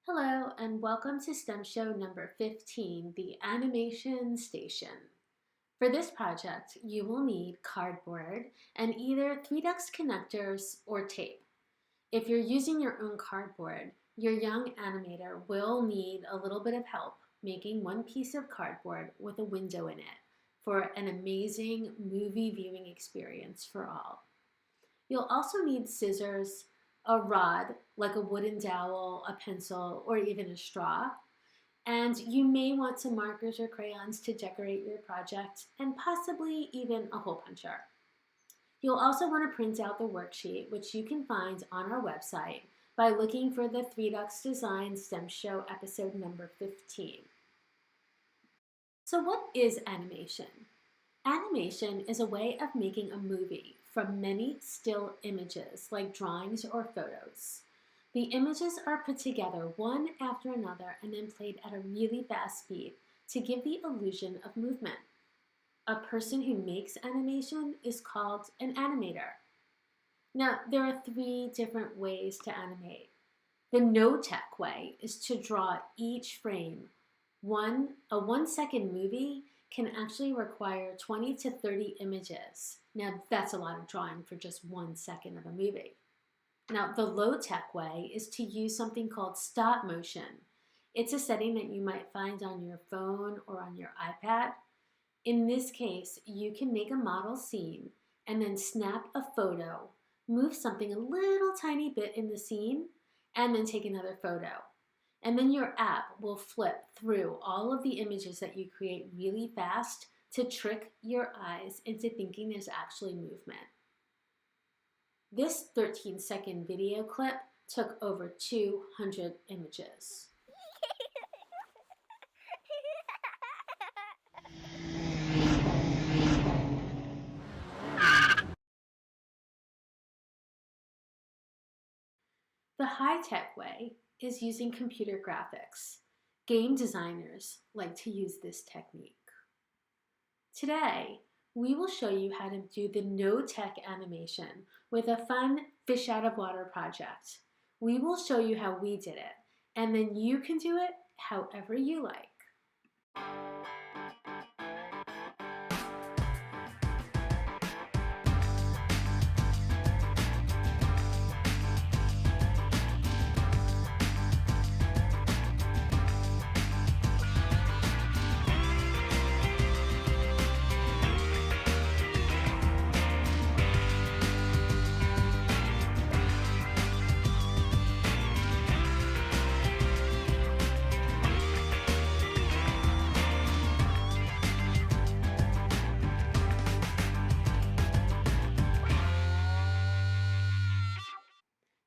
Hello and welcome to STEM Show number 15, the Animation Station. For this project, you will need cardboard and either 3-Dex connectors or tape. If you're using your own cardboard, your young animator will need a little bit of help making one piece of cardboard with a window in it for an amazing movie viewing experience for all. You'll also need scissors, a rod, like a wooden dowel, a pencil, or even a straw. And you may want some markers or crayons to decorate your project, and possibly even a hole puncher. You'll also want to print out the worksheet, which you can find on our website by looking for the 3Ducks Design STEM Show episode number 15. So what is animation? Animation is a way of making a movie from many still images, like drawings or photos. The images are put together one after another and then played at a really fast speed to give the illusion of movement. A person who makes animation is called an animator. Now, there are 3 different ways to animate. The no-tech way is to draw each frame. A 1-second movie can actually require 20 to 30 images. Now, that's a lot of drawing for just 1 second of a movie. Now, the low-tech way is to use something called stop motion. It's a setting that you might find on your phone or on your iPad. In this case, you can make a model scene and then snap a photo, move something a little tiny bit in the scene, and then take another photo. And then your app will flip through all of the images that you create really fast to trick your eyes into thinking there's actually movement. This 13-second video clip took over 200 images. The high-tech way is using computer graphics. Game designers like to use this technique. Today, we will show you how to do the no-tech animation with a fun fish out of water project. We will show you how we did it, and then you can do it however you like.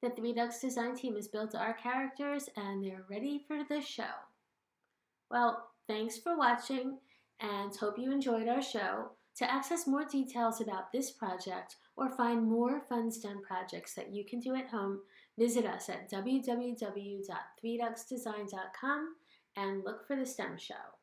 The 3Ducks design team has built our characters and they're ready for the show. Well, thanks for watching and hope you enjoyed our show. To access more details about this project or find more fun STEM projects that you can do at home, visit us at www.3ducksdesign.com and look for the STEM show.